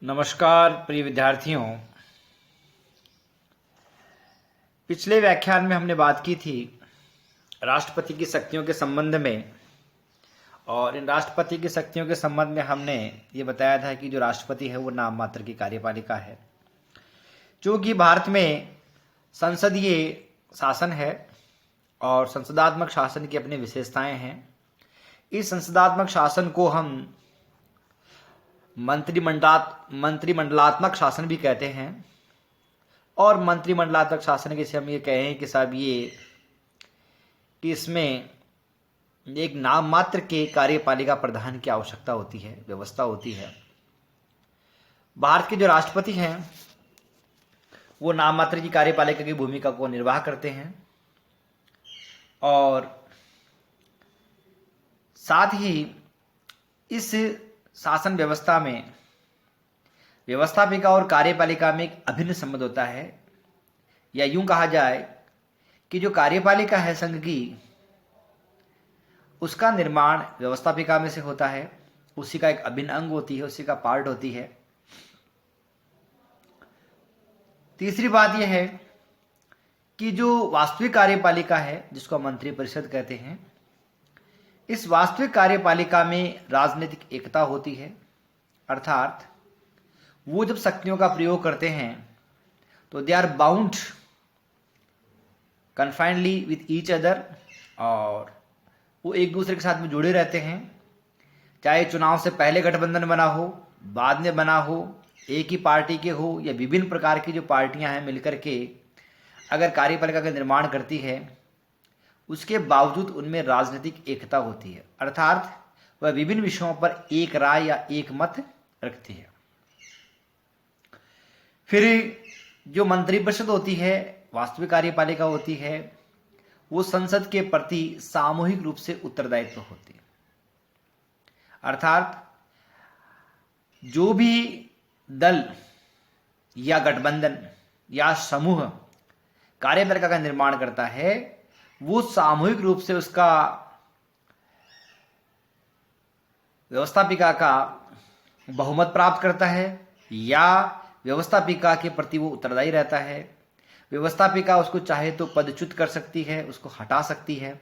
नमस्कार प्रिय विद्यार्थियों। पिछले व्याख्यान में हमने बात की थी राष्ट्रपति की शक्तियों के संबंध में, और इन राष्ट्रपति की शक्तियों के संबंध में हमने ये बताया था कि जो राष्ट्रपति है वो नाम मात्र की कार्यपालिका है। क्योंकि भारत में संसदीय शासन है और संसदात्मक शासन की अपनी विशेषताएं हैं। इस संसदात्मक शासन को हम मंत्रिमंडलात्मक शासन भी कहते हैं। और मंत्रिमंडलात्मक शासन के से हम ये कहें कि साहब ये कि इसमें एक नाम मात्र के कार्यपालिका प्रधान की आवश्यकता होती है, व्यवस्था होती है। भारत के जो राष्ट्रपति हैं वो नाम मात्र की कार्यपालिका की भूमिका को निर्वाह करते हैं और साथ ही इस शासन व्यवस्था में व्यवस्थापिका और कार्यपालिका में एक अभिन्न संबंध होता है, या यूं कहा जाए कि जो कार्यपालिका है संघ की, उसका निर्माण व्यवस्थापिका में से होता है, उसी का एक अभिन्न अंग होती है, उसी का पार्ट होती है। तीसरी बात यह है कि जो वास्तविक कार्यपालिका है जिसको मंत्रिपरिषद कहते हैं, इस वास्तविक कार्यपालिका में राजनीतिक एकता होती है। अर्थात वो जब शक्तियों का प्रयोग करते हैं तो they are bound confinely with each other, और वो एक दूसरे के साथ में जुड़े रहते हैं। चाहे चुनाव से पहले गठबंधन बना हो, बाद में बना हो, एक ही पार्टी के हो या विभिन्न प्रकार की जो पार्टियां हैं मिलकर के अगर कार्यपालिका का निर्माण करती है, उसके बावजूद उनमें राजनीतिक एकता होती है। अर्थात वह विभिन्न विषयों पर एक राय या एक मत रखती है। फिर जो मंत्रिपरिषद होती है, वास्तविक कार्यपालिका होती है, वो संसद के प्रति सामूहिक रूप से उत्तरदायित्व होती है। अर्थात जो भी दल या गठबंधन या समूह कार्यपालिका का निर्माण करता है, वो सामूहिक रूप से उसका व्यवस्थापिका का बहुमत प्राप्त करता है, या व्यवस्थापिका के प्रति वो उत्तरदायी रहता है। व्यवस्थापिका उसको चाहे तो पदच्युत कर सकती है, उसको हटा सकती है।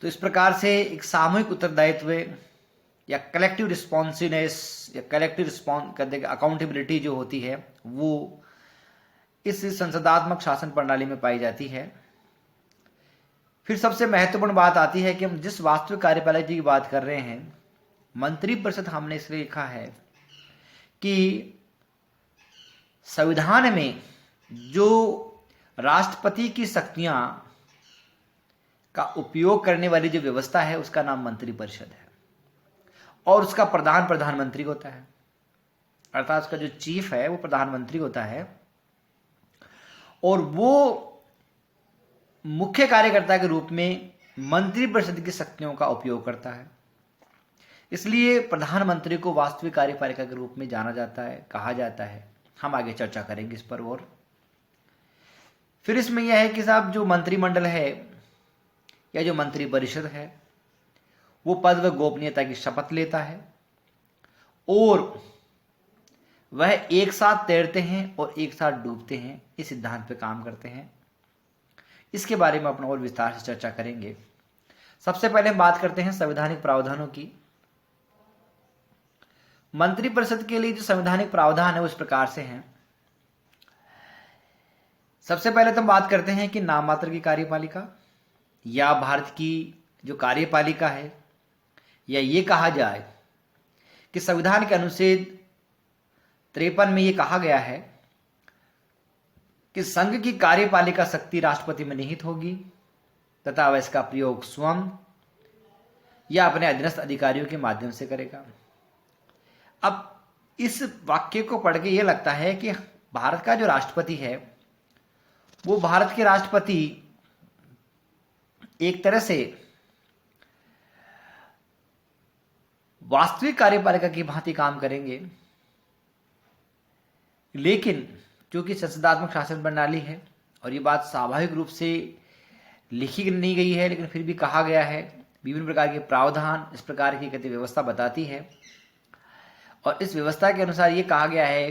तो इस प्रकार से एक सामूहिक उत्तरदायित्व या कलेक्टिव रिस्पॉन्सिवनेस या कलेक्टिव अकाउंटेबिलिटी जो होती है वो इस संसदात्मक शासन प्रणाली में पाई जाती है। फिर सबसे महत्वपूर्ण बात आती है कि हम जिस वास्तविक कार्यपालिका की बात कर रहे हैं, मंत्रिपरिषद हमने इसलिए लिखा है कि संविधान में जो राष्ट्रपति की शक्तियां का उपयोग करने वाली जो व्यवस्था है उसका नाम मंत्रिपरिषद है, और उसका प्रधान प्रधानमंत्री होता है। अर्थात उसका जो चीफ है वो प्रधानमंत्री होता है, और वो मुख्य कार्यकर्ता के रूप में मंत्रिपरिषद की शक्तियों का उपयोग करता है। इसलिए प्रधानमंत्री को वास्तविक कार्यपालिका के रूप में जाना जाता है, कहा जाता है। हम आगे चर्चा करेंगे इस पर। और फिर इसमें यह है कि साहब जो मंत्रिमंडल है या जो मंत्रिपरिषद है वो पद व गोपनीयता की शपथ लेता है, और वह एक साथ तैरते हैं और एक साथ डूबते हैं, इस सिद्धांत पे काम करते हैं। इसके बारे में अपना और विस्तार से चर्चा करेंगे। सबसे पहले हम बात करते हैं संवैधानिक प्रावधानों की। मंत्रिपरिषद के लिए जो संवैधानिक प्रावधान है उस प्रकार से हैं। सबसे पहले तो हम बात करते हैं कि नाम मात्र की कार्यपालिका या भारत की जो कार्यपालिका है, या ये कहा जाए कि संविधान के अनुच्छेद 53 में ये कहा गया है कि संघ की कार्यपालिका शक्ति राष्ट्रपति में निहित होगी तथा वह इसका प्रयोग स्वयं या अपने अधीनस्थ अधिकारियों के माध्यम से करेगा। अब इस वाक्य को पढ़ के ये लगता है कि भारत का जो राष्ट्रपति है वो भारत के राष्ट्रपति एक तरह से वास्तविक कार्यपालिका की भांति काम करेंगे, लेकिन क्योंकि संसदात्मक शासन प्रणाली है और ये बात स्वाभाविक रूप से लिखी नहीं गई है, लेकिन फिर भी कहा गया है, विभिन्न प्रकार के प्रावधान इस प्रकार की कहते व्यवस्था बताती है, और इस व्यवस्था के अनुसार ये कहा गया है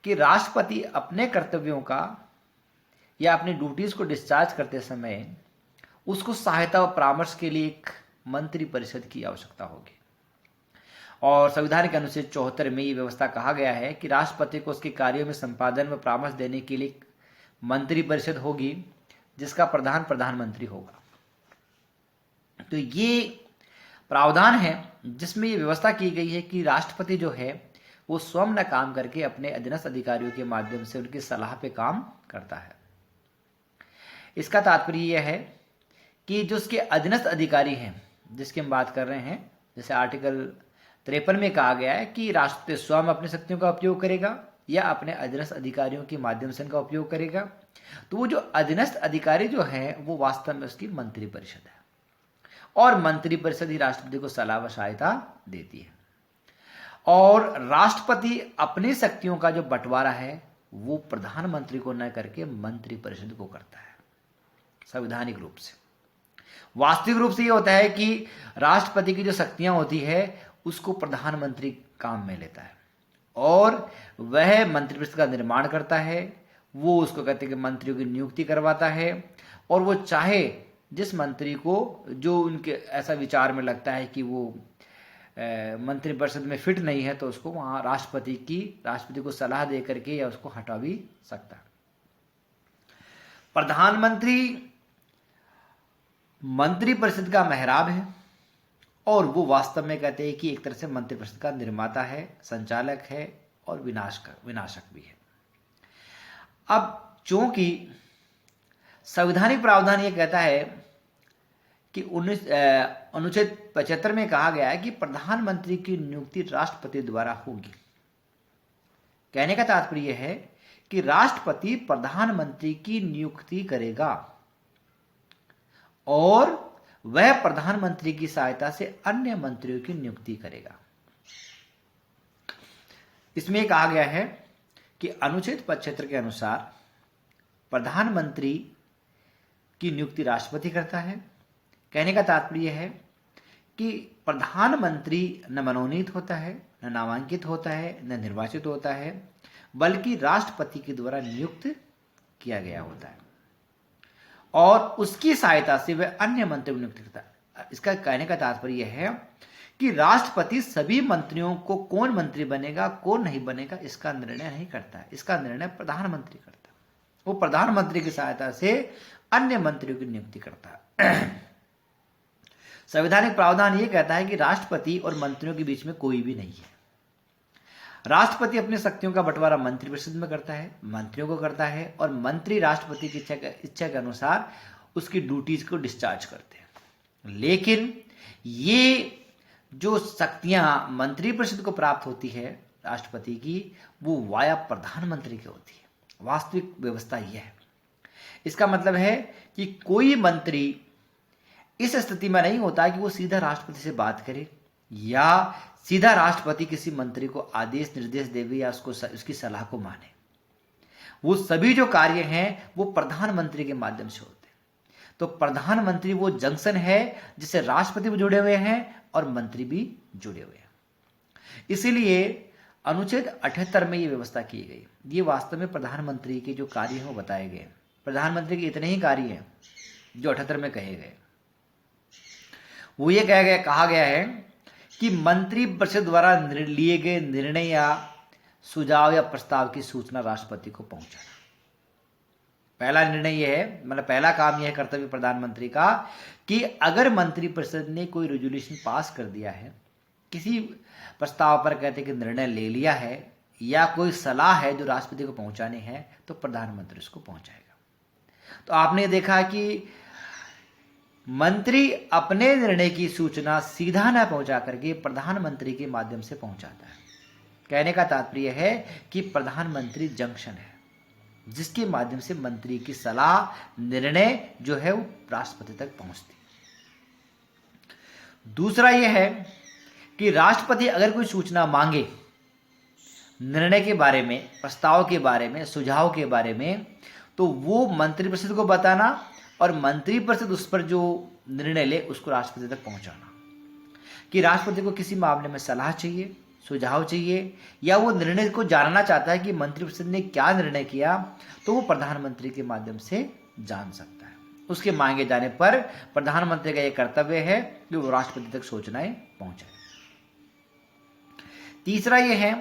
कि राष्ट्रपति अपने कर्तव्यों का या अपनी ड्यूटीज को डिस्चार्ज करते समय उसको सहायता और परामर्श के लिए एक मंत्री परिषद की आवश्यकता होगी। और संविधान के अनुच्छेद 74 में ये व्यवस्था कहा गया है कि राष्ट्रपति को उसके कार्यों में संपादन में परामर्श देने के लिए मंत्री परिषद होगी, जिसका प्रधान प्रधानमंत्री होगा। तो ये प्रावधान है जिसमें ये व्यवस्था की गई है कि राष्ट्रपति जो है वो स्वयं न काम करके अपने अधीनस्थ अधिकारियों के माध्यम से उनकी सलाह पे काम करता है। इसका तात्पर्य यह है कि जो उसके अधीनस्थ अधिकारी हैं जिसकी हम बात कर रहे हैं, जैसे आर्टिकल 53 में कहा गया है कि राष्ट्रपति स्वयं अपनी शक्तियों का उपयोग करेगा या अपने अधीनस्थ अधिकारियों के माध्यम से इनका उपयोग करेगा। तो वो जो अधीनस्थ अधिकारी जो है वो वास्तव में उसकी मंत्री परिषद है और मंत्री परिषद ही राष्ट्रपति को सलाह व सहायता देती है। और राष्ट्रपति अपनी शक्तियों का जो बंटवारा है वो प्रधानमंत्री को न करके मंत्री परिषद को करता है संवैधानिक रूप से। वास्तविक रूप से ये होता है कि राष्ट्रपति की जो शक्तियां होती है उसको प्रधानमंत्री काम में लेता है और वह मंत्रिपरिषद का निर्माण करता है। वो उसको कहते हैं कि मंत्रियों की नियुक्ति करवाता है और वो चाहे जिस मंत्री को जो उनके ऐसा विचार में लगता है कि वो मंत्रिपरिषद में फिट नहीं है तो उसको वहां राष्ट्रपति को सलाह दे करके या उसको हटा भी सकता है। प्रधानमंत्री मंत्रिपरिषद का मेहराब है और वो वास्तव में कहते हैं कि एक तरह से मंत्रिपरिषद का निर्माता है, संचालक है और विनाशक भी है। अब चूंकि संवैधानिक प्रावधान ये कहता है कि अनुच्छेद 75 में कहा गया है कि प्रधानमंत्री की नियुक्ति राष्ट्रपति द्वारा होगी। कहने का तात्पर्य यह है कि राष्ट्रपति प्रधानमंत्री की नियुक्ति करेगा और वह प्रधानमंत्री की सहायता से अन्य मंत्रियों की नियुक्ति करेगा। इसमें कहा गया है कि अनुच्छेद 75 के अनुसार प्रधानमंत्री की नियुक्ति राष्ट्रपति करता है। कहने का तात्पर्य है कि प्रधानमंत्री न मनोनीत होता है, न नामांकित होता है, न निर्वाचित होता है, बल्कि राष्ट्रपति के द्वारा नियुक्त किया गया होता है और उसकी सहायता से वह अन्य मंत्रियों को नियुक्त करता है। इसका कहने का तात्पर्य है कि राष्ट्रपति सभी मंत्रियों को कौन मंत्री बनेगा कौन नहीं बनेगा इसका निर्णय नहीं करता है, इसका निर्णय प्रधानमंत्री करता है। वो प्रधानमंत्री की सहायता से अन्य मंत्रियों की नियुक्ति करता है। संवैधानिक प्रावधान यह कहता है कि राष्ट्रपति और मंत्रियों के बीच में कोई भी नहीं है। राष्ट्रपति अपनी शक्तियों का बंटवारा मंत्रिपरिषद में करता है, मंत्रियों को करता है और मंत्री राष्ट्रपति की इच्छा के अनुसार उसकी ड्यूटीज को डिस्चार्ज करते हैं। लेकिन ये जो शक्तियां मंत्रिपरिषद को प्राप्त होती है राष्ट्रपति की, वो वाया प्रधानमंत्री की होती है। वास्तविक व्यवस्था यह है। इसका मतलब है कि कोई मंत्री इस स्थिति में नहीं होता कि वो सीधा राष्ट्रपति से बात करे या सीधा राष्ट्रपति किसी मंत्री को आदेश निर्देश देवे या उसकी सलाह को माने। वो सभी जो कार्य हैं वो प्रधानमंत्री के माध्यम से होते हैं। तो प्रधानमंत्री वो जंक्शन है जिससे राष्ट्रपति भी जुड़े हुए हैं और मंत्री भी जुड़े हुए हैं। इसीलिए अनुच्छेद 78 में ये व्यवस्था की गई। ये वास्तव में प्रधानमंत्री के जो कार्य हैं वो बताए गए। प्रधानमंत्री के इतने ही कार्य हैं जो 78 में कहे गए। वो ये कहा गया है कि मंत्रिपरिषद द्वारा लिए गए निर्णय या सुझाव या प्रस्ताव की सूचना राष्ट्रपति को पहुंचाना। पहला निर्णय यह है, मतलब पहला काम यह है कर्तव्य प्रधानमंत्री का कि अगर मंत्रिपरिषद ने कोई रेजोल्यूशन पास कर दिया है, किसी प्रस्ताव पर कहते कि निर्णय ले लिया है या कोई सलाह है जो राष्ट्रपति को पहुंचाने है, तो प्रधानमंत्री उसको पहुंचाएगा। तो आपने देखा कि मंत्री अपने निर्णय की सूचना सीधा न पहुंचा करके प्रधानमंत्री के माध्यम से पहुंचाता है। कहने का तात्पर्य है कि प्रधानमंत्री जंक्शन है जिसके माध्यम से मंत्री की सलाह निर्णय जो है वो राष्ट्रपति तक पहुंचती है। दूसरा यह है कि राष्ट्रपति अगर कोई सूचना मांगे निर्णय के बारे में, प्रस्ताव के बारे में, सुझाव के बारे में, तो वो मंत्रिपरिषद को बताना और मंत्रिपरिषद उस पर जो निर्णय ले उसको राष्ट्रपति तक पहुंचाना। कि राष्ट्रपति को किसी मामले में सलाह चाहिए सुझाव चाहिए या वो निर्णय को जानना चाहता है कि मंत्रिपरिषद ने क्या निर्णय किया, तो वो प्रधानमंत्री के माध्यम से जान सकता है। उसके मांगे जाने पर प्रधानमंत्री का यह कर्तव्य है कि वो राष्ट्रपति तक सूचनाएं पहुंचाए। तीसरा यह है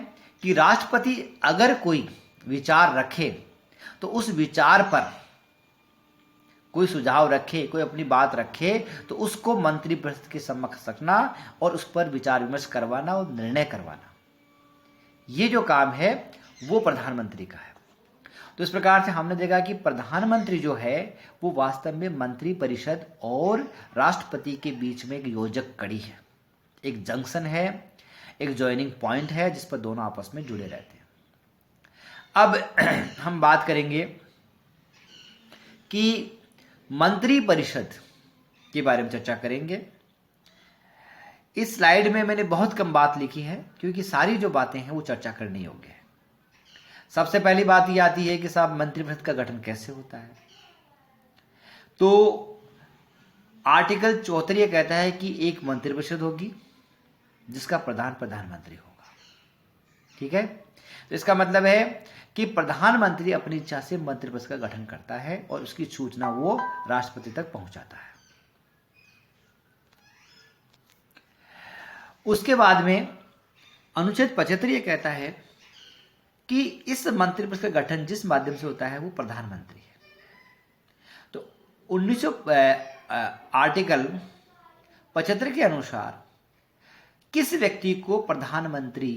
कि राष्ट्रपति अगर कोई विचार रखे तो उस विचार पर कोई सुझाव रखे, कोई अपनी बात रखे, तो उसको मंत्रिपरिषद के समक्ष रखना और उस पर विचार विमर्श करवाना और निर्णय करवाना, ये जो काम है वो प्रधानमंत्री का है। तो इस प्रकार से हमने देखा कि प्रधानमंत्री जो है वो वास्तव में मंत्रिपरिषद और राष्ट्रपति के बीच में एक योजक कड़ी है, एक जंक्शन है, एक ज्वाइनिंग पॉइंट है जिस पर दोनों आपस में जुड़े रहते हैं। अब हम बात करेंगे कि मंत्रिपरिषद के बारे में चर्चा करेंगे। इस स्लाइड में मैंने बहुत कम बात लिखी है क्योंकि सारी जो बातें हैं वो चर्चा करने योग्य है। सबसे पहली बात ये आती है कि साहब मंत्रिपरिषद का गठन कैसे होता है। तो आर्टिकल 74 ये कहता है कि एक मंत्रिपरिषद होगी जिसका प्रधान प्रधानमंत्री होगा। ठीक है, तो इसका मतलब है कि प्रधानमंत्री अपनी इच्छा से मंत्रिपरिषद का गठन करता है और उसकी सूचना वो राष्ट्रपति तक पहुंचाता है। उसके बाद में अनुच्छेद 75 ये कहता है कि इस मंत्रिपरिषद का गठन जिस माध्यम से होता है वो प्रधानमंत्री है। तो 1900 आर्टिकल 75 के अनुसार किस व्यक्ति को प्रधानमंत्री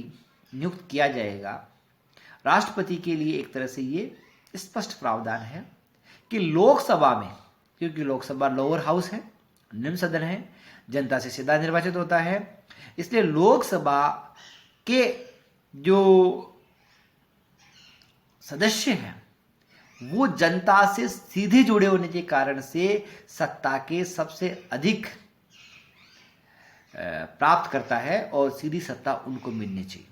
नियुक्त किया जाएगा, राष्ट्रपति के लिए एक तरह से ये स्पष्ट प्रावधान है कि लोकसभा में, क्योंकि लोकसभा लोअर हाउस है, निम्न सदन है, जनता से सीधा निर्वाचित होता है, इसलिए लोकसभा के जो सदस्य हैं वो जनता से सीधे जुड़े होने के कारण से सत्ता के सबसे अधिक प्राप्त करता है और सीधी सत्ता उनको मिलनी चाहिए।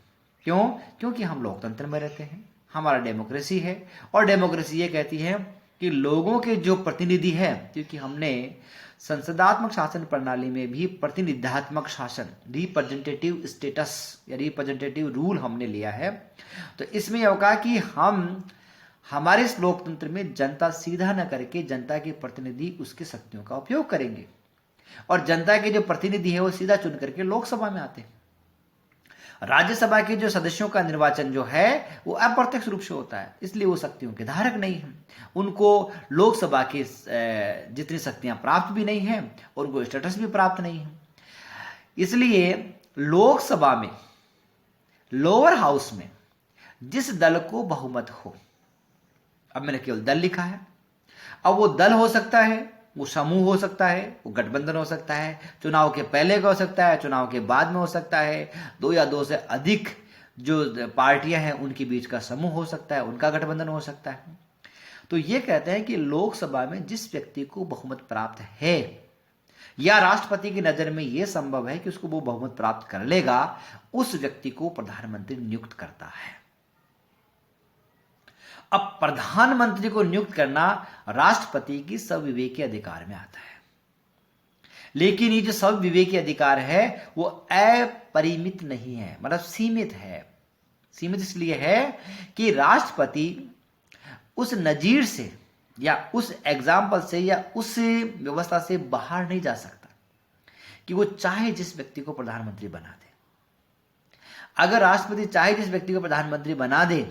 क्यों? क्योंकि हम लोकतंत्र में रहते हैं, हमारा डेमोक्रेसी है और डेमोक्रेसी ये कहती है कि लोगों के जो प्रतिनिधि हैं, क्योंकि हमने संसदात्मक शासन प्रणाली में भी प्रतिनिधात्मक शासन, रिप्रेजेंटेटिव स्टेटस या रिप्रेजेंटेटिव रूल हमने लिया है, तो इसमें यह होगा कि हम हमारे इस लोकतंत्र में जनता सीधा न करके जनता के प्रतिनिधि उसकी शक्तियों का उपयोग करेंगे और जनता के जो प्रतिनिधि है वो सीधा चुन करके लोकसभा में आते हैं। राज्यसभा के जो सदस्यों का निर्वाचन जो है वो अप्रत्यक्ष रूप से होता है, इसलिए वो शक्तियों के धारक नहीं हैं, उनको लोकसभा की जितनी शक्तियां प्राप्त भी नहीं हैं और उनको स्टेटस भी प्राप्त नहीं है। इसलिए लोकसभा में लोअर हाउस में जिस दल को बहुमत हो, अब मैंने केवल दल लिखा है, अब वो दल हो सकता है, वो समूह हो सकता है, वो गठबंधन हो सकता है, चुनाव के पहले का हो सकता है, चुनाव के बाद में हो सकता है, दो या दो से अधिक जो पार्टियां हैं उनके बीच का समूह हो सकता है, उनका गठबंधन हो सकता है। तो ये कहते हैं कि लोकसभा में जिस व्यक्ति को बहुमत प्राप्त है या राष्ट्रपति की नजर में यह संभव है कि उसको वो बहुमत प्राप्त कर लेगा, उस व्यक्ति को प्रधानमंत्री नियुक्त करता है। अब प्रधानमंत्री को नियुक्त करना राष्ट्रपति की सर्वविवेकी अधिकार में आता है, लेकिन ये जो सर्वविवेकी अधिकार है वो अपरिमित नहीं है, मतलब सीमित है। सीमित इसलिए है कि राष्ट्रपति उस नजीर से या उस एग्जाम्पल से या उस व्यवस्था से बाहर नहीं जा सकता कि वो चाहे जिस व्यक्ति को प्रधानमंत्री बना दे। अगर राष्ट्रपति चाहे जिस व्यक्ति को प्रधानमंत्री बना दे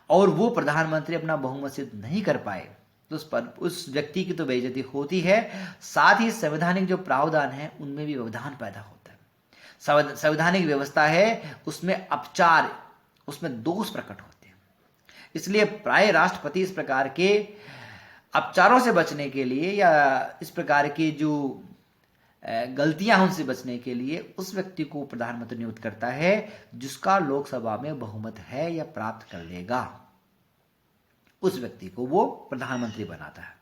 और वो प्रधानमंत्री अपना बहुमत सिद्ध नहीं कर पाए तो उस व्यक्ति की तो बेइज्जती होती है, साथ ही संवैधानिक जो प्रावधान है उनमें भी व्यवधान पैदा होता है। संवैधानिक व्यवस्था है उसमें अपचार, उसमें दोष प्रकट होते हैं। इसलिए प्राय राष्ट्रपति इस प्रकार के अपचारों से बचने के लिए या इस प्रकार की जो गलतियां उनसे बचने के लिए उस व्यक्ति को प्रधानमंत्री नियुक्त करता है जिसका लोकसभा में बहुमत है या प्राप्त कर लेगा, उस व्यक्ति को वो प्रधानमंत्री बनाता है।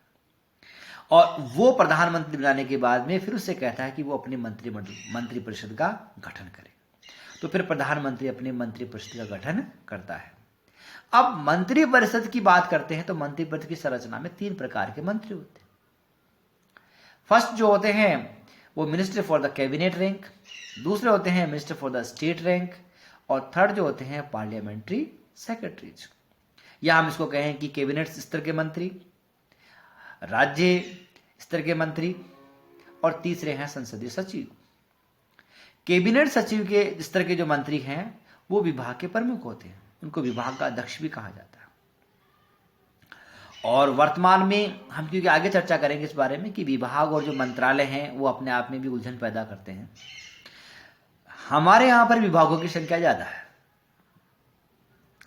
और वो प्रधानमंत्री बनाने के बाद में फिर उससे कहता है कि वो अपनी मंत्रिपरिषद का गठन करे। तो फिर प्रधानमंत्री अपने मंत्रिपरिषद का गठन करता है। अब मंत्रिपरिषद की बात करते हैं तो मंत्रिपरिषद की संरचना में 3 प्रकार के मंत्री होते हैं। फर्स्ट जो होते हैं वो minister for the cabinet rank, दूसरे होते हैं minister for the state rank और थर्ड जो होते हैं पार्लियामेंट्री सेक्रेटरीज, या हम इसको कहें कि कैबिनेट स्तर के मंत्री, राज्य स्तर के मंत्री, और तीसरे हैं संसदीय सचिव। कैबिनेट सचिव के स्तर के जो मंत्री हैं वो विभाग के प्रमुख होते हैं, उनको विभाग का अध्यक्ष भी कहा जाता है। और वर्तमान में हम क्योंकि आगे चर्चा करेंगे इस बारे में कि विभाग और जो मंत्रालय हैं वो अपने आप में भी उलझन पैदा करते हैं। हमारे यहाँ पर विभागों की संख्या ज़्यादा है,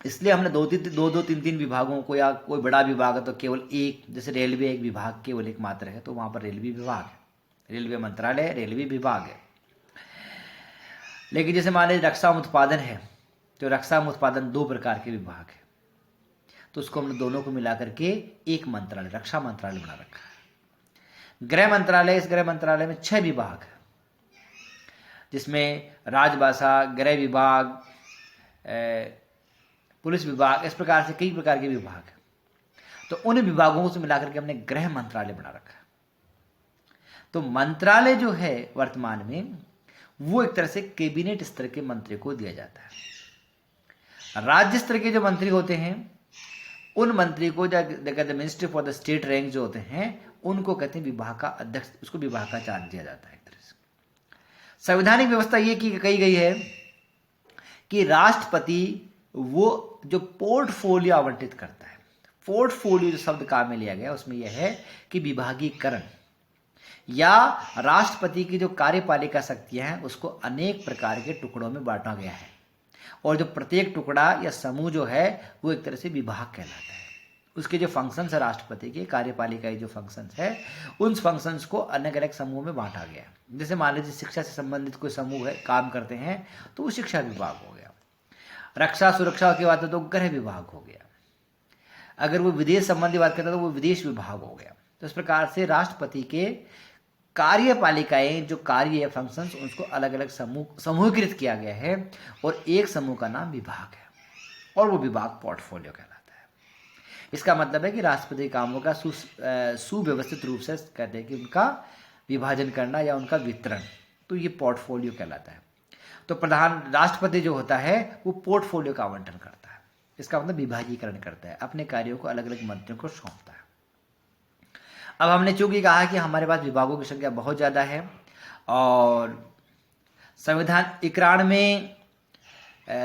इसलिए हमने दो तीन तीन विभागों को, या कोई बड़ा विभाग है तो केवल एक, जैसे रेलवे एक विभाग केवल एक मात्र है तो वहाँ पर रेलवे विभाग है, रेलवे मंत्रालय, रेलवे विभाग है। लेकिन जैसे मान लीजिए रक्षा उत्पादन है तो रक्षा उत्पादन 2 प्रकार के विभाग है, तो उसको हमने दोनों को मिलाकर के एक मंत्रालय, रक्षा मंत्रालय बना रखा है। गृह मंत्रालय, इस गृह मंत्रालय में 6 विभाग है, जिसमें राजभाषा, गृह विभाग, पुलिस विभाग, इस प्रकार से कई प्रकार के विभाग हैं। तो उन विभागों को मिलाकर के हमने गृह मंत्रालय बना रखा है। तो मंत्रालय जो है वर्तमान में वो एक तरह से कैबिनेट स्तर के मंत्री को दिया जाता है। राज्य स्तर के जो मंत्री होते हैं उन मंत्री को कहते minister for the state rank जो होते हैं उनको कहते हैं विभाग का अध्यक्ष, उसको विभाग का चार्ज दिया जाता है। एक तरह से संवैधानिक व्यवस्था ये की कही गई है कि राष्ट्रपति वो जो पोर्टफोलियो आवंटित करता है, पोर्टफोलियो जो शब्द काम में लिया गया उसमें यह है कि विभागीकरण या राष्ट्रपति की जो कार्यपालिका शक्तियां हैं उसको अनेक प्रकार के टुकड़ों में बांटा गया है, और जो प्रत्येक टुकड़ा या समूह जो है वो एक तरह से विभाग कहलाता है। उसके जो फंक्शंस है राष्ट्रपति के कार्यपालिका जो फंक्शंस है उन फंक्शंस को अलग अलग समूह में बांटा गया। जैसे मान लीजिए शिक्षा से संबंधित कोई समूह है, काम करते हैं तो वो शिक्षा विभाग हो गया। रक्षा सुरक्षा की बात है तो गृह विभाग हो गया। अगर वो विदेश संबंधी बात करता है तो वो विदेश विभाग हो गया। तो इस प्रकार से राष्ट्रपति के कार्यपालिकाएं जो कार्य है, फंक्शंस, उसको अलग अलग समूहीकृत किया गया है, और एक समूह का नाम विभाग है, और वो विभाग पोर्टफोलियो कहलाता है। इसका मतलब है कि राष्ट्रपति कामों का सुव्यवस्थित रूप से कहते हैं कि उनका विभाजन करना या उनका वितरण, तो ये पोर्टफोलियो कहलाता है। तो प्रधान राष्ट्रपति जो होता है वो पोर्टफोलियो का आवंटन करता है, इसका मतलब विभागीकरण करता है, अपने कार्यों को अलग अलग मंत्रियों को सौंपता है। अब हमने चूंकि कहा कि हमारे पास विभागों की संख्या बहुत ज़्यादा है, और संविधान 91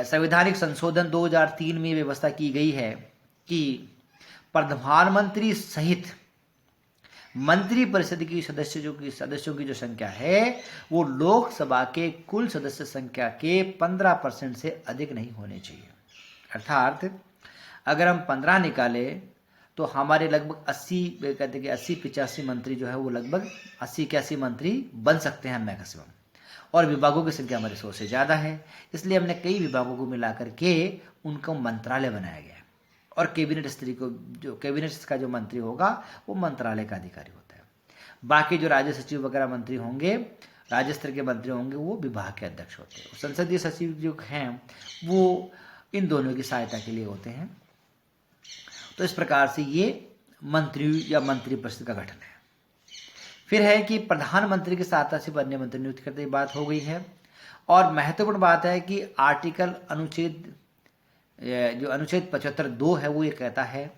संवैधानिक संशोधन 2003 में व्यवस्था की गई है कि प्रधानमंत्री सहित मंत्री परिषद की सदस्यों की जो संख्या है वो लोकसभा के कुल सदस्य संख्या के 15% से अधिक नहीं होने चाहिए। अर्थात अगर हम 15 निकालें तो हमारे लगभग 80-85 मंत्री जो है वो लगभग 80-81 मंत्री बन सकते हैं मैक्सिमम, और विभागों की संख्या हमारे 100 से ज़्यादा है, इसलिए हमने कई विभागों को मिलाकर के उनको मंत्रालय बनाया गया है। और कैबिनेट स्तर को जो कैबिनेट का जो मंत्री होगा वो मंत्रालय का अधिकारी होता है। बाकी जो राज्य सचिव वगैरह मंत्री होंगे, राज्य स्तर के मंत्री होंगे, वो विभाग के अध्यक्ष होते हैं। संसदीय सचिव जो हैं वो इन दोनों की सहायता के लिए होते हैं। तो इस प्रकार से ये मंत्री या मंत्री परिषद का गठन है। फिर है कि प्रधानमंत्री की सहायता से अन्य मंत्री नियुक्त करने की बात हो गई है। और महत्वपूर्ण बात है कि आर्टिकल अनुच्छेद 75(2) है वो ये कहता है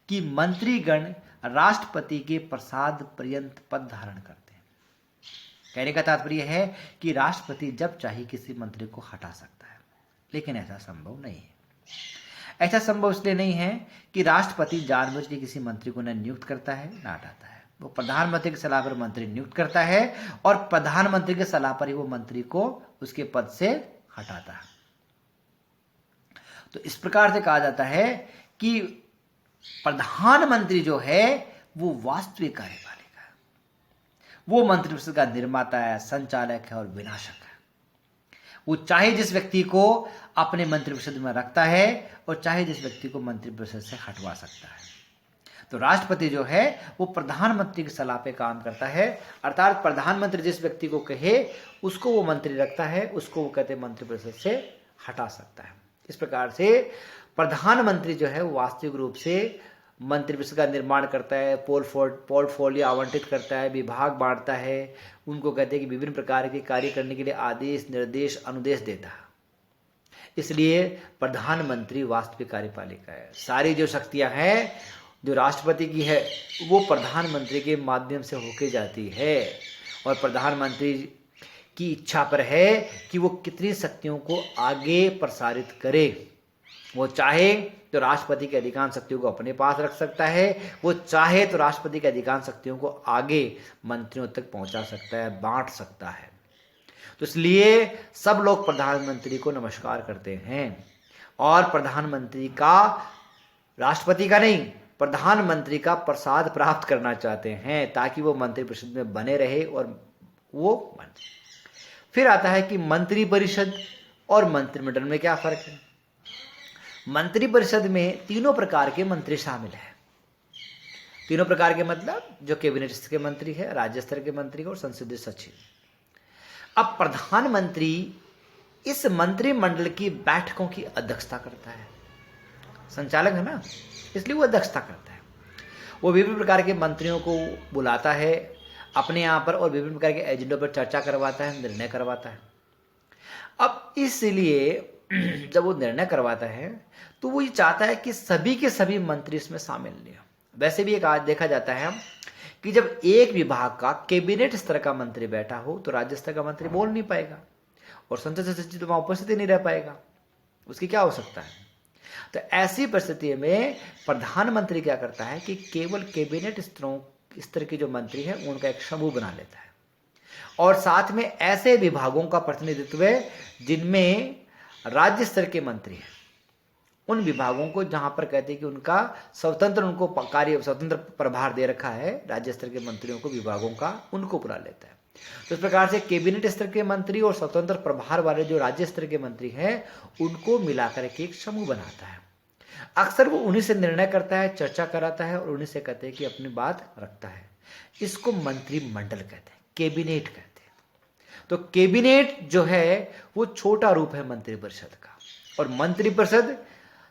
कि मंत्रीगण राष्ट्रपति के प्रसाद पर्यंत पद धारण करते हैं। कहने का तात्पर्य है कि राष्ट्रपति जब चाहे किसी मंत्री को हटा सकता है, लेकिन ऐसा संभव नहीं है। ऐसा संभव इसलिए नहीं है कि राष्ट्रपति जानबूझ के किसी मंत्री को न नियुक्त करता है न हटाता है। वो प्रधानमंत्री की सलाह पर मंत्री नियुक्त करता है और प्रधानमंत्री की सलाह पर ही वो मंत्री को उसके पद से हटाता है। तो इस प्रकार से कहा जाता है कि प्रधानमंत्री जो है वो वास्तविक कार्यपालिका है, वो मंत्रिपरिषद का निर्माता है, संचालक है और विनाशक है। वो चाहे जिस व्यक्ति को अपने मंत्रिपरिषद में रखता है और चाहे जिस व्यक्ति को मंत्रिपरिषद से हटवा सकता है। तो राष्ट्रपति जो है वो प्रधानमंत्री की सलाह पे काम करता है, अर्थात प्रधानमंत्री जिस व्यक्ति को कहे उसको वो मंत्री रखता है, उसको वो कहते मंत्रिपरिषद से हटा सकता है। इस प्रकार से प्रधानमंत्री जो है वो वास्तविक रूप से मंत्रिपरिषद का निर्माण करता है, पोर्टफोलियो आवंटित करता है, विभाग बांटता है, उनको कहते हैं कि विभिन्न प्रकार के कार्य करने के लिए आदेश, निर्देश, अनुदेश देता है। इसलिए प्रधानमंत्री वास्तविक कार्यपालिका है। सारी जो शक्तियां हैं जो राष्ट्रपति की है वो प्रधानमंत्री के माध्यम से होके जाती है, और प्रधानमंत्री की इच्छा पर है कि वो कितनी शक्तियों को आगे प्रसारित करे। वो चाहे तो राष्ट्रपति की अधिकांश शक्तियों को अपने पास रख सकता है, वो चाहे तो राष्ट्रपति की अधिकांश शक्तियों को आगे मंत्रियों तक पहुंचा सकता है, बांट सकता है। तो इसलिए सब लोग प्रधानमंत्री को नमस्कार करते हैं, और प्रधानमंत्री का, राष्ट्रपति का नहीं, प्रधानमंत्री का प्रसाद प्राप्त करना चाहते हैं ताकि वो मंत्रिपरिषद में बने रहे और वो बने। फिर आता है कि मंत्रिपरिषद और मंत्रिमंडल में क्या फर्क है। मंत्रिपरिषद में तीनों प्रकार के मंत्री शामिल हैं। तीनों प्रकार के मतलब जो कैबिनेट स्तर के मंत्री है, राज्य स्तर के मंत्री और संसदीय सचिव। अब प्रधानमंत्री इस मंत्रिमंडल की बैठकों की अध्यक्षता करता है, संचालक है ना, इसलिए वो अध्यक्षता करता है। वो विभिन्न प्रकार के मंत्रियों को बुलाता है अपने यहाँ पर और विभिन्न प्रकार के एजेंडों पर चर्चा करवाता है, निर्णय करवाता है। अब इसलिए जब वो निर्णय करवाता है तो वो ये चाहता है कि सभी के सभी मंत्री इसमें शामिल नहीं हो। वैसे भी एक आज देखा जाता है कि जब एक विभाग का कैबिनेट स्तर का मंत्री बैठा हो तो राज्य स्तर का मंत्री बोल नहीं पाएगा और संसद सचिव तो वहां उपस्थित ही नहीं रह पाएगा, उसकी क्या हो सकता है। तो ऐसी परिस्थिति में प्रधानमंत्री क्या करता है कि केवल कैबिनेट स्तर के जो मंत्री हैं उनका एक समूह बना लेता है, और साथ में ऐसे विभागों का प्रतिनिधित्व जिनमें राज्य स्तर के मंत्री हैं, उन विभागों को जहां पर कहते हैं कि उनका स्वतंत्र, उनको कार्य स्वतंत्र प्रभार दे रखा है, राज्य स्तर के मंत्रियों को, विभागों का, उनको बुला लेता है। तो इस प्रकार से कैबिनेट स्तर के मंत्री और स्वतंत्र प्रभार वाले जो राज्य स्तर के मंत्री हैं उनको मिलाकर के एक समूह बनाता है। अक्सर वो उन्हीं से निर्णय करता है, चर्चा कराता है और उन्हीं से कहते हैं कि अपनी बात रखता है। इसको मंत्रिमंडल कहते हैं, कैबिनेट कहते हैं। तो कैबिनेट जो है वो छोटा रूप है मंत्रिपरिषद का, और मंत्रिपरिषद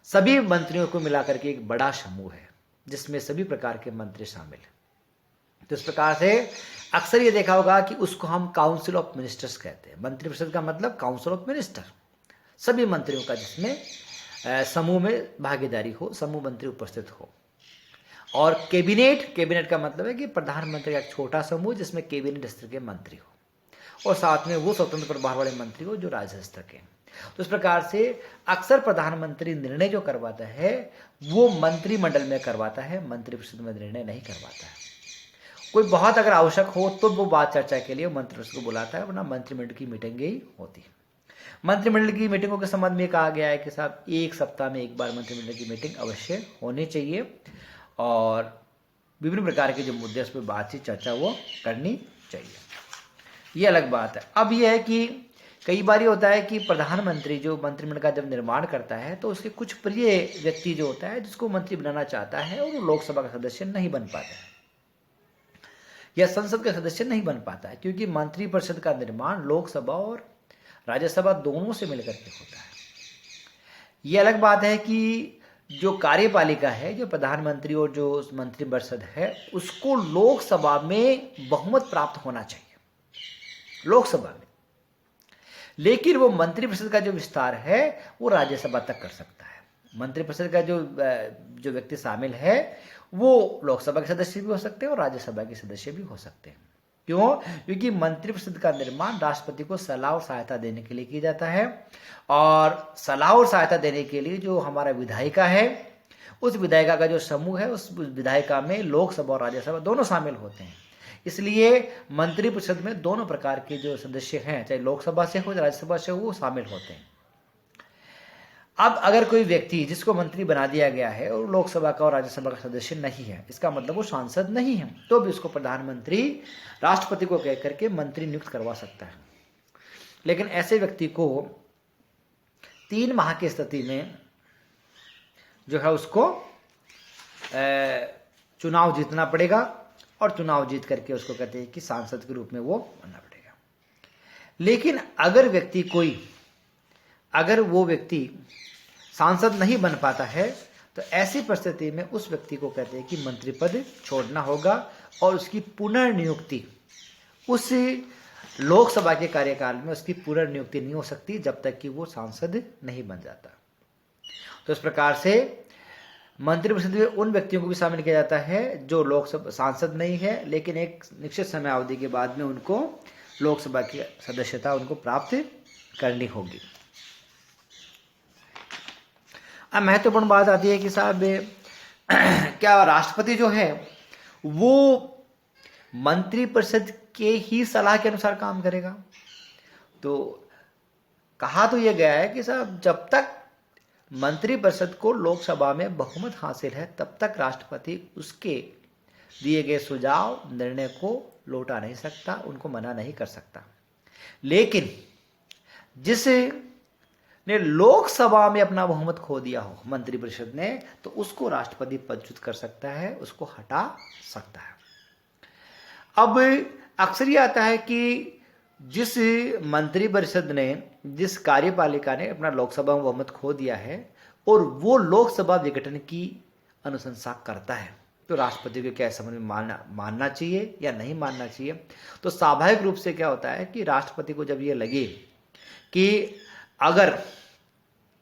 सभी मंत्रियों को मिलाकर के एक बड़ा समूह है जिसमें सभी प्रकार के मंत्री शामिल हैं। तो इस प्रकार से अक्सर ये देखा होगा कि उसको हम काउंसिल ऑफ मिनिस्टर्स कहते हैं। मंत्रिपरिषद का मतलब काउंसिल ऑफ मिनिस्टर, सभी मंत्रियों का जिसमें समूह में भागीदारी हो, समूह मंत्री उपस्थित हो। और कैबिनेट का मतलब है कि प्रधानमंत्री का एक छोटा समूह जिसमें कैबिनेट स्तर के मंत्री हो और साथ में वो स्वतंत्र प्रभार वाले मंत्री हो जो राज्य स्तर के। तो इस प्रकार से अक्सर प्रधानमंत्री निर्णय जो करवाता है वो मंत्रिमंडल में करवाता है, मंत्रिपरिषद में निर्णय नहीं करवाता है। कोई बहुत अगर आवश्यक हो तो वो बात चर्चा के लिए मंत्रिपरिषद को बुलाता है, वरना मंत्रिमंडल की मीटिंग ही होती है। मंत्रिमंडल की मीटिंगों के संबंध में कहा गया है कि साहब एक सप्ताह में एक बार मंत्रिमंडल की मीटिंग अवश्य होनी चाहिए और विभिन्न प्रकार के जो मुद्दे उस पर बातचीत चर्चा वो करनी चाहिए। ये अलग बात है। अब यह है कि कई बार ये होता है कि प्रधानमंत्री जो मंत्रिमंडल का जब निर्माण करता है तो उसके कुछ प्रिय व्यक्ति जो होता है जिसको मंत्री बनाना चाहता है और वो लोकसभा का सदस्य नहीं बन पाता है या संसद का सदस्य नहीं बन पाता है, क्योंकि मंत्रिपरिषद का निर्माण लोकसभा और राज्यसभा दोनों से मिलकर के होता है। ये अलग बात है कि जो कार्यपालिका है, जो प्रधानमंत्री और जो मंत्रिपरिषद है, उसको लोकसभा में बहुमत प्राप्त होना चाहिए लोकसभा में, लेकिन वो मंत्रिपरिषद का जो विस्तार है वो राज्यसभा तक कर सकता है। मंत्रिपरिषद का जो व्यक्ति शामिल है वो लोकसभा के सदस्य भी हो सकते हैं और राज्यसभा के सदस्य भी हो सकते हैं। क्यों? क्योंकि मंत्रिपरिषद का निर्माण राष्ट्रपति को सलाह और सहायता देने के लिए किया जाता है, और सलाह और सहायता देने के लिए जो हमारा विधायिका है, उस विधायिका का जो समूह है, उस विधायिका में लोकसभा और राज्यसभा दोनों शामिल होते हैं। इसलिए मंत्रिपरिषद में दोनों प्रकार के जो सदस्य हैं, चाहे लोकसभा से हो या राज्यसभा से हो, वो शामिल होते हैं। अब अगर कोई व्यक्ति जिसको मंत्री बना दिया गया है और लोकसभा का और राज्यसभा का सदस्य नहीं है, इसका मतलब वो सांसद नहीं है, तो भी उसको प्रधानमंत्री राष्ट्रपति को कह करके मंत्री नियुक्त करवा सकता है। लेकिन ऐसे व्यक्ति को 3 माह की स्थिति में जो है उसको चुनाव जीतना पड़ेगा, और चुनाव जीत करके उसको कहते हैं कि सांसद के रूप में वो बनना पड़ेगा। लेकिन अगर वो व्यक्ति सांसद नहीं बन पाता है तो ऐसी परिस्थिति में उस व्यक्ति को कहते हैं कि मंत्री पद छोड़ना होगा और उसकी पुनर्नियुक्ति उस लोकसभा के कार्यकाल में उसकी पुनर्नियुक्ति नहीं हो सकती जब तक कि वो सांसद नहीं बन जाता। तो इस प्रकार से मंत्रिपरिषद में उन व्यक्तियों को भी शामिल किया जाता है जो लोकसभा सांसद नहीं है, लेकिन एक निश्चित समय अवधि के बाद में उनको लोकसभा की सदस्यता उनको प्राप्त करनी होगी। अब महत्वपूर्ण बात आती है कि साहब क्या राष्ट्रपति जो है वो मंत्रिपरिषद के ही सलाह के अनुसार काम करेगा? तो कहा तो यह गया है कि साहब जब तक मंत्रिपरिषद को लोकसभा में बहुमत हासिल है तब तक राष्ट्रपति उसके दिए गए सुझाव निर्णय को लौटा नहीं सकता, उनको मना नहीं कर सकता। लेकिन जिसने लोकसभा में अपना बहुमत खो दिया हो मंत्रिपरिषद ने, तो उसको राष्ट्रपति पदच्युत कर सकता है, उसको हटा सकता है। अब अक्सर ये आता है कि जिस मंत्रिपरिषद ने, जिस कार्यपालिका ने अपना लोकसभा में बहुमत खो दिया है और वो लोकसभा विघटन की अनुशंसा करता है, तो राष्ट्रपति को क्या समझ में मानना चाहिए या नहीं मानना चाहिए? तो स्वाभाविक रूप से क्या होता है कि राष्ट्रपति को जब ये लगे कि अगर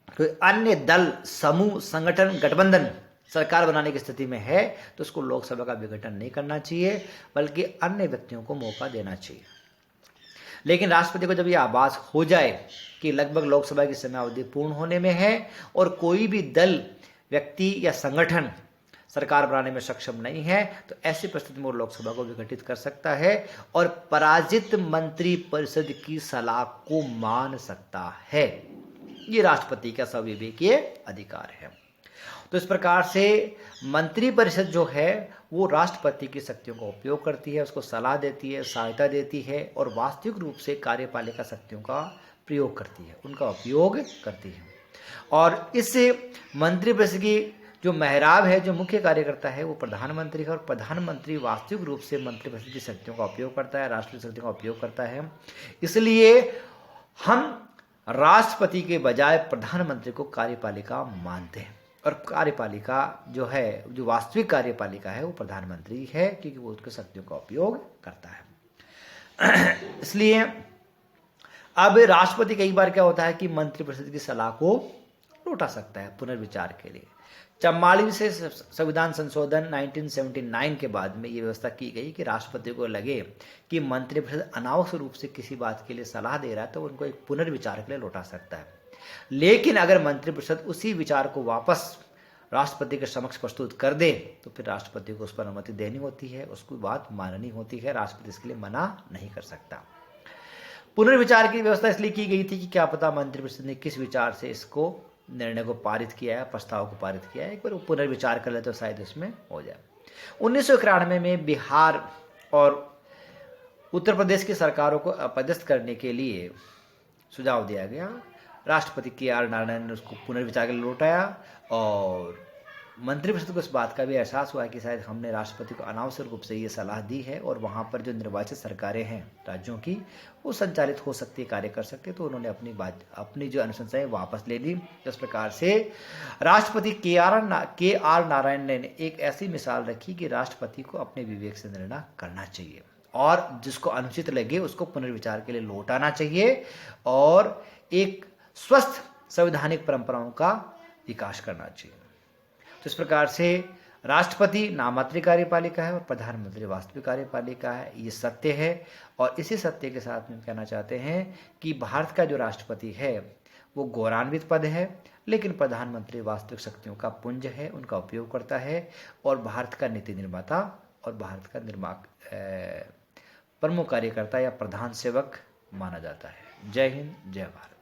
कोई अन्य दल, समूह, संगठन, गठबंधन सरकार बनाने की स्थिति में है तो उसको लोकसभा का विघटन नहीं करना चाहिए, बल्कि अन्य व्यक्तियों को मौका देना चाहिए। लेकिन राष्ट्रपति को जब यह आभास हो जाए कि लगभग लोकसभा की समयावधि पूर्ण होने में है और कोई भी दल, व्यक्ति या संगठन सरकार बनाने में सक्षम नहीं है, तो ऐसी परिस्थिति में वो लोकसभा को विघटित कर सकता है और पराजित मंत्रिपरिषद की सलाह को मान सकता है। ये राष्ट्रपति का संविवेकीय अधिकार है। तो इस प्रकार से मंत्रिपरिषद जो है वो राष्ट्रपति की शक्तियों का उपयोग करती है, उसको सलाह देती है, सहायता देती है और वास्तविक रूप से कार्यपालिका शक्तियों का प्रयोग करती है, उनका उपयोग करती है। और इससे मंत्रिपरिषद की जो मेहराब है, जो मुख्य कार्यकर्ता है, वो प्रधानमंत्री है और प्रधानमंत्री वास्तविक रूप से मंत्रिपरिषद की शक्तियों का उपयोग करता है, राष्ट्रीय शक्तियों का उपयोग करता है। इसलिए हम राष्ट्रपति के बजाय प्रधानमंत्री को कार्यपालिका मानते हैं और कार्यपालिका जो है, जो वास्तविक कार्यपालिका है, वो प्रधानमंत्री है, क्योंकि वो उसके शक्तियों का उपयोग करता है। इसलिए अब राष्ट्रपति कई बार क्या होता है कि मंत्रिपरिषद की सलाह को लौटा सकता है पुनर्विचार के लिए। 44 से संविधान संशोधन 1979 के बाद में ये व्यवस्था की गई कि राष्ट्रपति को लगे कि मंत्रिपरिषद अनावश्यक रूप से किसी बात के लिए सलाह दे रहा है तो उनको एक पुनर्विचार के लिए लौटा सकता है। लेकिन अगर मंत्रिपरिषद उसी विचार को वापस राष्ट्रपति के समक्ष प्रस्तुत कर दे तो फिर राष्ट्रपति को उस पर अनुमति देनी होती है, उसकी बात माननी होती है, राष्ट्रपति इसके लिए मना नहीं कर सकता। पुनर्विचार की व्यवस्था इसलिए की गई थी कि क्या पता मंत्रिपरिषद ने किस विचार से इसको निर्णय को पारित किया है, प्रस्ताव को पारित किया है, एक बार पुनर्विचार कर ले तो शायद इसमें हो जाए। 1991 में बिहार और उत्तर प्रदेश की सरकारों को अपदस्थ करने के लिए सुझाव दिया गया। राष्ट्रपति के.आर. नारायण ने उसको पुनर्विचार के लिए लौटाया और मंत्रिपरिषद को इस बात का भी एहसास हुआ कि शायद हमने राष्ट्रपति को अनावश्यक रूप से ये सलाह दी है और वहाँ पर जो निर्वाचित सरकारें हैं राज्यों की, वो संचालित हो सकती है, कार्य कर सकते, तो उन्होंने अपनी जो अनुशंसाएं वापस ले ली। इस प्रकार से राष्ट्रपति के.आर. नारायण ने एक ऐसी मिसाल रखी कि राष्ट्रपति को अपने विवेक से निर्णय करना चाहिए और जिसको अनुचित लगे उसको पुनर्विचार के लिए लौटाना चाहिए और एक स्वस्थ संवैधानिक परंपराओं का विकास करना चाहिए। तो इस प्रकार से राष्ट्रपति नामात्र कार्यपालिका है और प्रधानमंत्री वास्तविक कार्यपालिका है, ये सत्य है। और इसी सत्य के साथ में कहना चाहते हैं कि भारत का जो राष्ट्रपति है वो गौरवान्वित पद है, लेकिन प्रधानमंत्री वास्तविक शक्तियों का पुंज है, उनका उपयोग करता है और भारत का नीति निर्माता और भारत का प्रमुख कार्यकर्ता या प्रधान सेवक माना जाता है। जय हिंद, जय भारत।